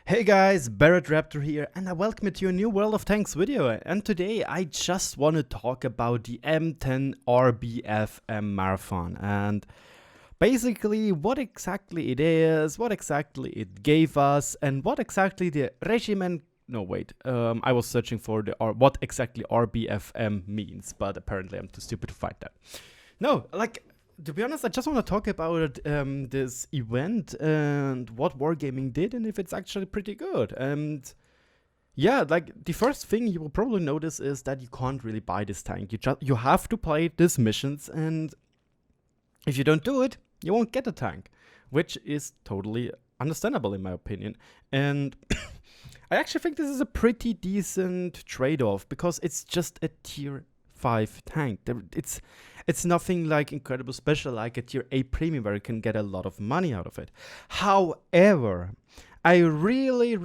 Hey guys, RagingRaptor here, and I welcome you to a new World of Tanks video. And today I just want to talk about the M10 RBFM marathon and basically what exactly it is, what exactly it gave us, and what exactly the regiment. No, wait. I was searching for what exactly RBFM means, but apparently I'm too stupid to find that. No, to be honest, I just want to talk about this event and what Wargaming did and if it's actually pretty good. And yeah, the first thing you will probably notice is that you can't really buy this tank. You have to play these missions, and if you don't do it, you won't get a tank, which is totally understandable in my opinion. And I actually think this is a pretty decent trade-off because it's just a tier 5 tank. It's nothing like incredible special like a tier 8 premium where you can get a lot of money out of it. However, I really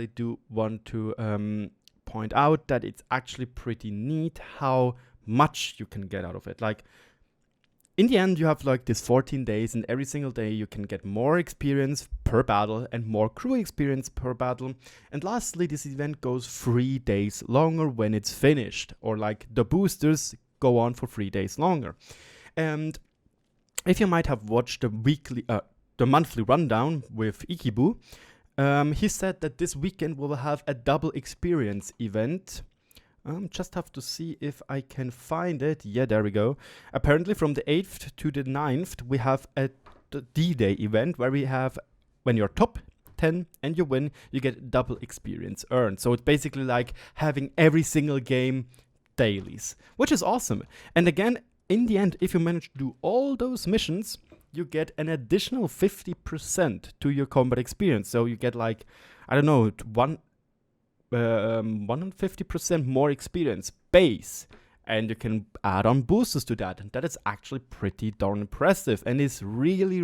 do want to point out that it's actually pretty neat how much you can get out of it. Like, in the end, you have like this 14 days, and every single day you can get more experience per battle and more crew experience per battle. And lastly, this event goes 3 days longer when it's finished, or like the boosters go on for 3 days longer. And if you might have watched the monthly rundown with Ikibu, he said that this weekend we will have a double experience event. Just have to see if I can find it. Yeah, there we go. Apparently from the 8th to the 9th, we have a D-Day event where we have, when you're top 10 and you win, you get double experience earned. So it's basically like having every single game dailies, which is awesome. And again, in the end, if you manage to do all those missions, you get an additional 50% to your combat experience. So you get like, I don't know, 150% more experience base, and you can add on boosters to that, and that is actually pretty darn impressive and is really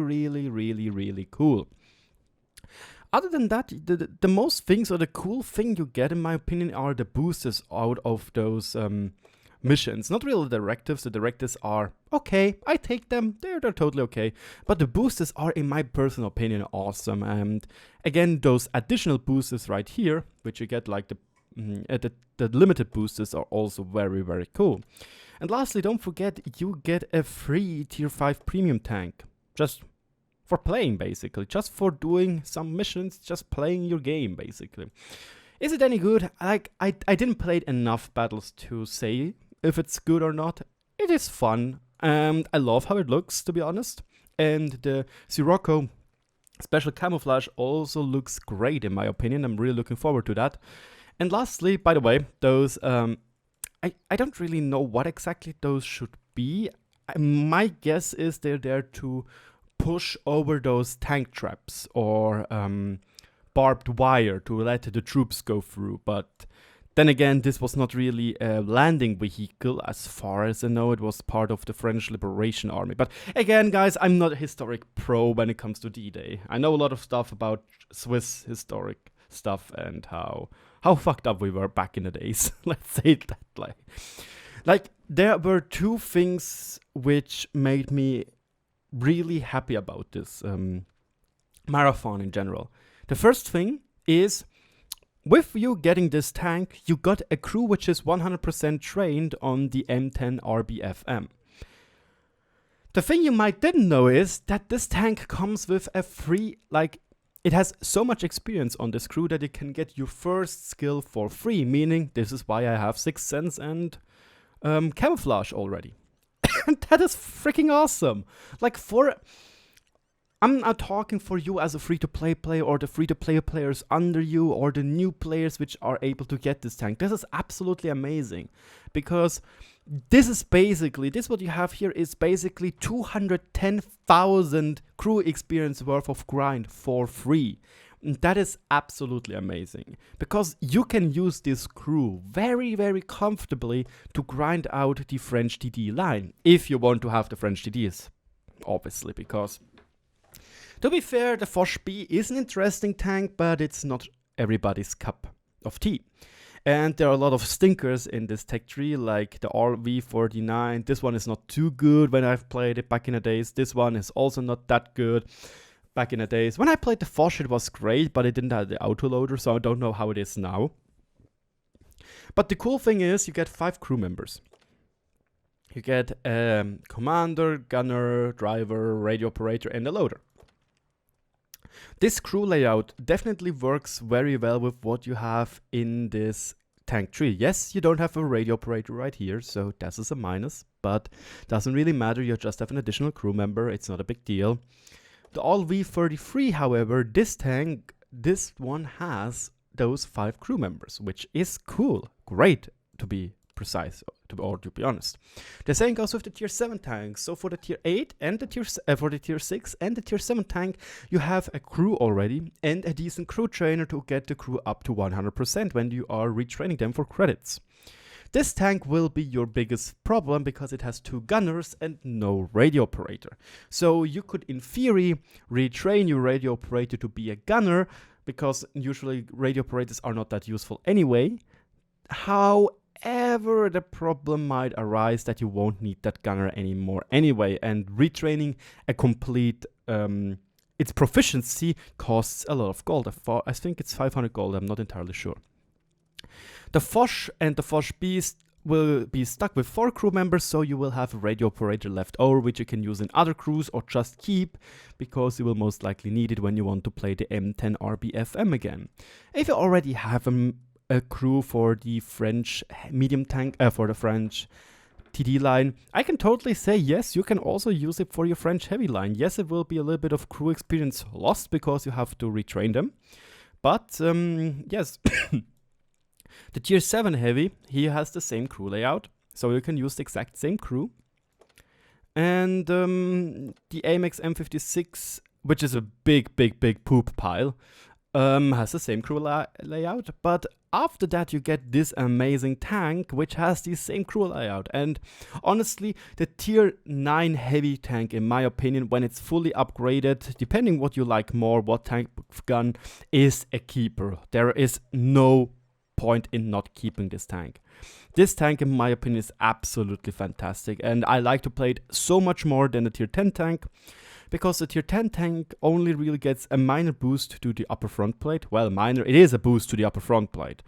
cool. Other than that, the most things, or the cool thing you get in my opinion, are the boosters out of those missions. Not really the directives. The directives are okay, I take them, they're totally okay, but the boosters are, in my personal opinion, awesome. And again, those additional boosters right here, which you get like the limited boosters, are also very cool. And lastly, don't forget, you get a free tier 5 premium tank, just for playing, basically, just for doing some missions, just playing your game, basically. Is it any good? Like, I didn't play enough battles to say if it's good or not. It is fun, and I love how it looks, to be honest. And the Sirocco special camouflage also looks great, in my opinion. I'm really looking forward to that. And lastly, by the way, those I don't really know what exactly those should be. My guess is they're there to push over those tank traps or barbed wire to let the troops go through. But then again, this was not really a landing vehicle. As far as I know, it was part of the French Liberation Army. But again, guys, I'm not a historic pro when it comes to D-Day. I know a lot of stuff about Swiss historic stuff and how fucked up we were back in the days. Let's say it that way. Like, there were two things which made me really happy about this marathon in general. The first thing is, with you getting this tank, you got a crew which is 100% trained on the M10 RBFM. The thing you might didn't know is that this tank comes with a free, like, it has so much experience on this crew that you can get your first skill for free, meaning this is why I have Sixth Sense and camouflage already. And that is freaking awesome. Like, I'm not talking for you as a free-to-play player or the free-to-play players under you or the new players which are able to get this tank. This is absolutely amazing, because this what you have here is basically 210,000 crew experience worth of grind for free. And that is absolutely amazing, because you can use this crew very comfortably to grind out the French TD line, if you want to have the French TDs, obviously, because to be fair, the Foch B is an interesting tank, but it's not everybody's cup of tea. And there are a lot of stinkers in this tech tree, like the RV49. This one is not too good when I've played it back in the days. This one is also not that good. back in the days. When I played the Foch, it was great, but it didn't have the autoloader, so I don't know how it is now. But the cool thing is you get 5 crew members. You get a commander, gunner, driver, radio operator, and a loader. This crew layout definitely works very well with what you have in this tank tree. Yes, you don't have a radio operator right here, so that is a minus, but doesn't really matter. You just have an additional crew member. It's not a big deal. The All V33, however, this one has those 5 crew members, which is cool. Great, to be precise, or to be honest. The same goes with the tier 7 tanks. So for the tier 8 and for the tier 6 and the tier 7 tank, you have a crew already and a decent crew trainer to get the crew up to 100% when you are retraining them for credits. This tank will be your biggest problem because it has 2 gunners and no radio operator. So you could, in theory, retrain your radio operator to be a gunner, because usually radio operators are not that useful anyway. However, the problem might arise that you won't need that gunner anymore anyway, and retraining a complete its proficiency costs a lot of gold. I think it's 500 gold, I'm not entirely sure. The Foch and the Foch Beast will be stuck with 4 crew members, so you will have a radio operator left over, which you can use in other crews or just keep, because you will most likely need it when you want to play the M10 RBFM again. If you already have a crew for the French medium tank, for the French TD line, I can totally say yes, you can also use it for your French heavy line. Yes, it will be a little bit of crew experience lost because you have to retrain them, but yes. The tier 7 heavy, he has the same crew layout, so you can use the exact same crew. And the AMX M56, which is a big poop pile, has the same crew layout. But after that you get this amazing tank, which has the same crew layout. And honestly, the tier 9 heavy tank, in my opinion, when it's fully upgraded, depending what you like more, what tank gun, is a keeper. There is no point in not keeping this tank. This tank, in my opinion, is absolutely fantastic, and I like to play it so much more than the tier 10 tank, because the tier 10 tank only really gets a minor boost to the upper front plate. Well, minor, it is a boost to the upper front plate,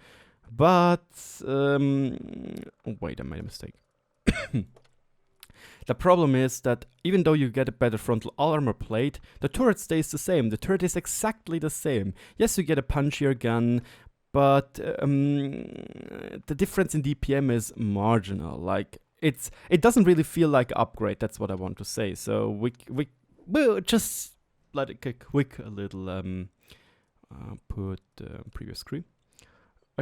but wait, I made a mistake. The problem is that even though you get a better frontal armor plate, the turret stays the same. The turret is exactly the same. Yes, you get a punchier gun, but the difference in DPM is marginal. Like, it doesn't really feel like an upgrade. That's what I want to say. So we'll just let it quick a little put previous screen.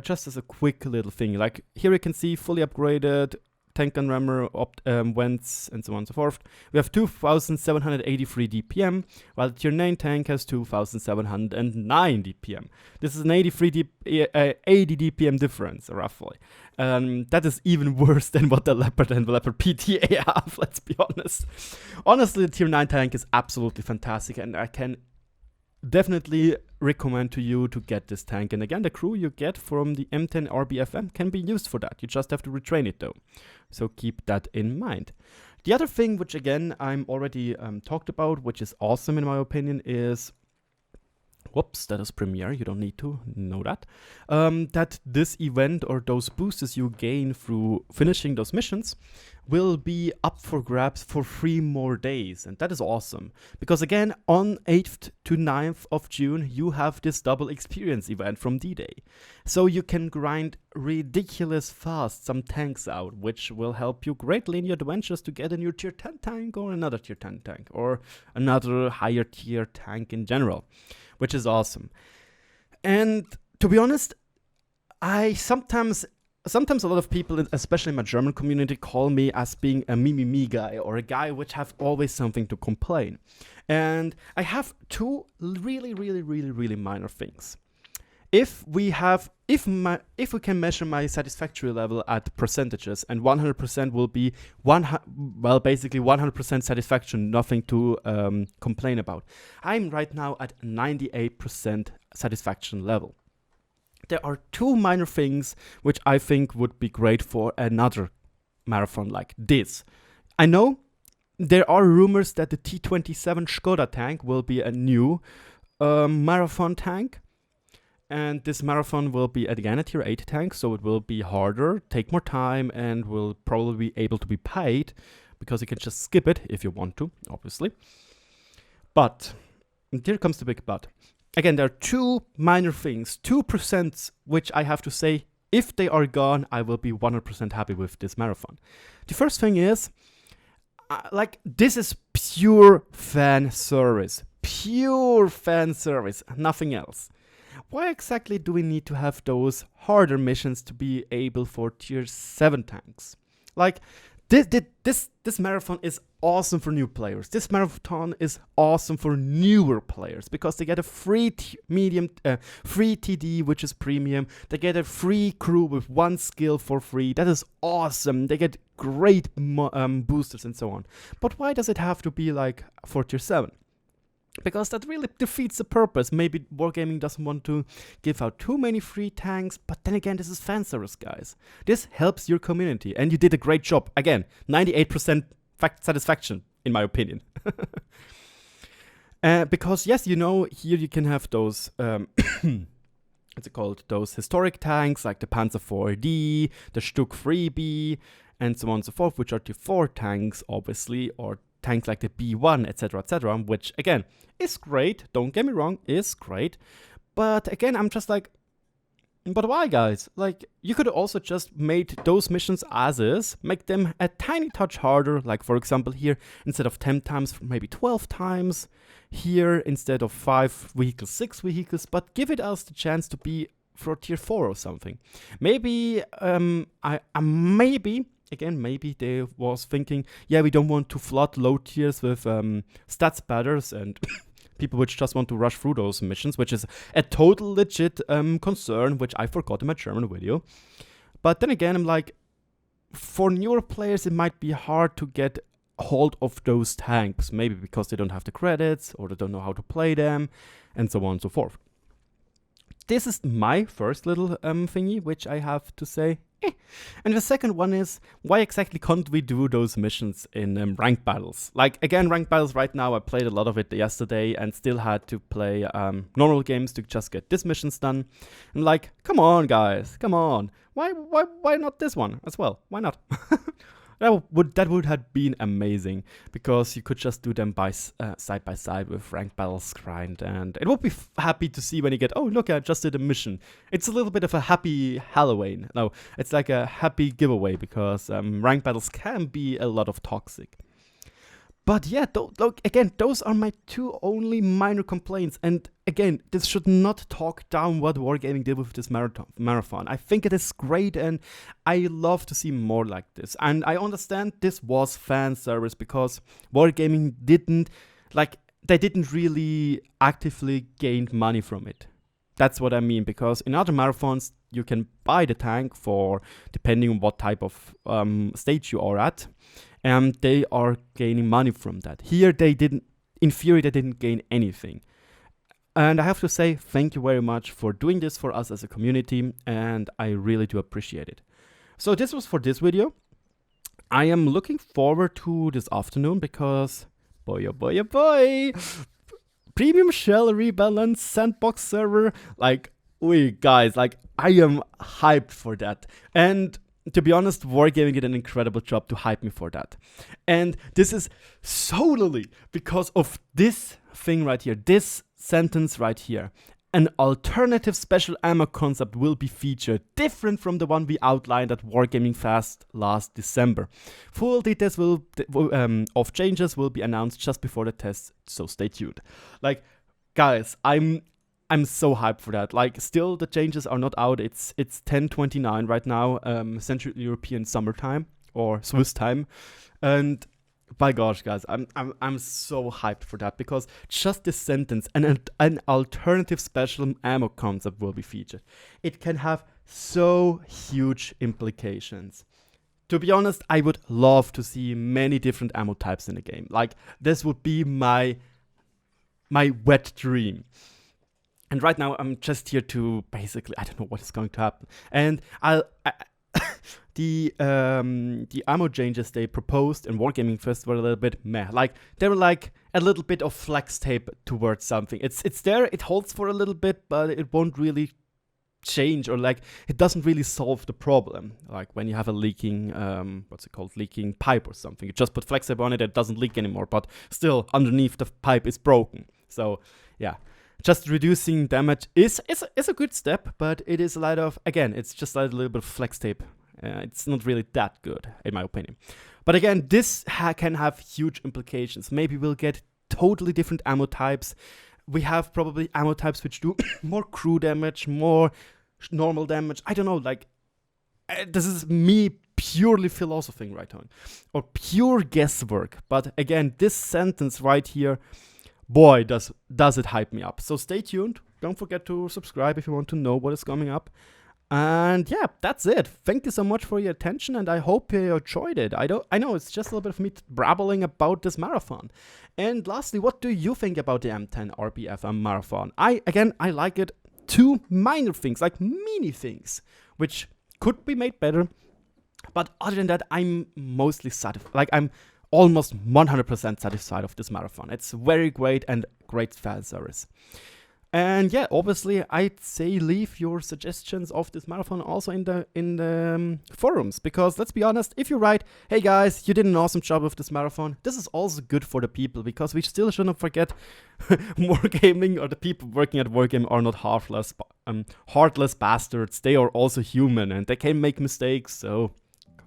Just as a quick little thing, like here you can see fully upgraded tank gun rammer, vents, and so on and so forth. We have 2,783 DPM, while the tier 9 tank has 2,709 DPM. This is an 80 DPM difference, roughly. That is even worse than what the Leopard and the Leopard PTA have, let's be honest. Honestly, the tier 9 tank is absolutely fantastic, and I can definitely recommend to you to get this tank. And again, the crew you get from the M10 RBFM can be used for that. You just have to retrain it though. So keep that in mind. The other thing, which again I'm already talked about, which is awesome in my opinion, is whoops, that is Premiere, you don't need to know that. That this event or those boosters you gain through finishing those missions will be up for grabs for 3 more days. And that is awesome. Because again, on 8th to 9th of June, you have this double experience event from D-Day. So you can grind ridiculous fast some tanks out, which will help you greatly in your adventures to get a new tier 10 tank or another tier 10 tank or another higher tier tank in general, which is awesome. And to be honest, sometimes a lot of people, especially in my German community, call me as being a me guy, or a guy which have always something to complain. And I have 2 really minor things. If we can measure my satisfactory level at percentages, and 100% will be basically 100% satisfaction, nothing to complain about. I'm right now at 98% satisfaction level. There are 2 minor things which I think would be great for another marathon like this. I know there are rumors that the T-27 Skoda tank will be a new marathon tank. And this marathon will be again a tier 8 tank, so it will be harder, take more time, and will probably be able to be paid, because you can just skip it if you want to, obviously. But, and here comes the big but. Again, there are two minor things, 2% which I have to say, if they are gone, I will be 100% happy with this marathon. The first thing is, this is pure fan service. Pure fan service, nothing else. Why exactly do we need to have those harder missions to be able for tier 7 tanks? Like, this marathon is awesome for new players. This marathon is awesome for newer players, because they get a free free TD, which is premium. They get a free crew with 1 skill for free. That is awesome. They get great boosters and so on. But why does it have to be like for tier 7? Because that really defeats the purpose. Maybe Wargaming doesn't want to give out too many free tanks, but then again, this is fan service, guys. This helps your community, and you did a great job. Again, 98% satisfaction, in my opinion. Because yes, here you can have those, what's it called? Those historic tanks, like the Panzer 4D, the Stuck 3B, and so on and so forth, which are tier 4 tanks, obviously, or tanks like the B1, etc., which again is great. Don't get me wrong, is great. But again, I'm just like, but why, guys? Like, you could also just made those missions as is, make them a tiny touch harder. Like, for example, here instead of 10 times, maybe 12 times. Here instead of 5 vehicles, 6 vehicles. But give it us the chance to be for tier 4 or something. Maybe maybe they was thinking, yeah, we don't want to flood low tiers with stats batters and people which just want to rush through those missions, which is a total legit concern, which I forgot in my German video. But then again, I'm like, for newer players, it might be hard to get hold of those tanks, maybe because they don't have the credits or they don't know how to play them, and so on and so forth. This is my first little thingy, which I have to say. And the second one is, why exactly can't we do those missions in ranked battles? Like, again, ranked battles right now, I played a lot of it yesterday and still had to play normal games to just get these missions done. I'm like, come on, guys, come on. Why not this one as well? Why not? That would have been amazing, because you could just do them side by side with ranked battles grind, and it would be happy to see when you get, oh look, I just did a mission. It's a little bit of a happy Halloween. No, it's like a happy giveaway, because ranked battles can be a lot of toxic. But yeah, again, those are my two only minor complaints. And again, this should not talk down what Wargaming did with this marathon. I think it is great, and I love to see more like this. And I understand this was fan service, because Wargaming didn't really actively gain money from it. That's what I mean, because in other marathons, you can buy the tank for, depending on what type of stage you are at, and they are gaining money from that. Here, in theory, they didn't gain anything. And I have to say, thank you very much for doing this for us as a community, and I really do appreciate it. So this was for this video. I am looking forward to this afternoon, because, boy, oh boy, oh boy, Premium Shell Rebalance Sandbox server, like, guys, like, I am hyped for that. And to be honest, Wargaming did an incredible job to hype me for that. And this is solely because of this thing right here, this sentence right here. An alternative special ammo concept will be featured, different from the one we outlined at Wargaming Fest last December. Full details of changes will be announced just before the test, so stay tuned. Like, guys, I'm so hyped for that. Like, still the changes are not out. It's 10:29 right now, Central European summertime or Swiss time, and by gosh, guys, I'm so hyped for that, because just this sentence, an alternative special ammo concept will be featured. It can have so huge implications. To be honest, I would love to see many different ammo types in the game. Like, this would be my wet dream. And right now, I'm just here to basically, I don't know what is going to happen. And the ammo changes they proposed in Wargaming Fest were a little bit meh. Like, they were like a little bit of flex tape towards something. It's there, it holds for a little bit, but it won't really change, or like it doesn't really solve the problem. Like when you have a leaking leaking pipe or something, you just put flex tape on it, it doesn't leak anymore, but still underneath the pipe is broken. So yeah, just reducing damage is a good step, but it is a lot of, again, it's just like a little bit of flex tape. It's not really that good in my opinion. But again, this can have huge implications. Maybe we'll get totally different ammo types. We have probably ammo types which do more crew damage, more normal damage. I don't know, like, this is me purely philosophizing right now, or pure guesswork. But again, this sentence right here, boy, does it hype me up. So stay tuned. Don't forget to subscribe if you want to know what is coming up. And yeah, that's it. Thank you so much for your attention, and I hope you enjoyed it. I know it's just a little bit of me brabbling about this marathon. And lastly, what do you think about the M10 RBFM marathon? I like it. Two minor things, like mini things, which could be made better. But other than that, I'm mostly satisfied. Like, I'm almost 100% satisfied of this marathon. It's very great and great fan service. And yeah, obviously, I'd say leave your suggestions of this marathon also in the forums, because let's be honest, if you write, hey guys, you did an awesome job with this marathon, this is also good for the people, because we still shouldn't forget Wargaming, or the people working at Wargaming, are not heartless bastards. They are also human and they can make mistakes. So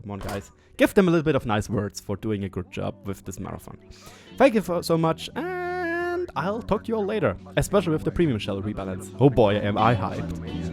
come on, guys, give them a little bit of nice words for doing a good job with this marathon. Thank you so much. I'll talk to you all later, especially with the premium shell rebalance. Oh boy, am I hyped.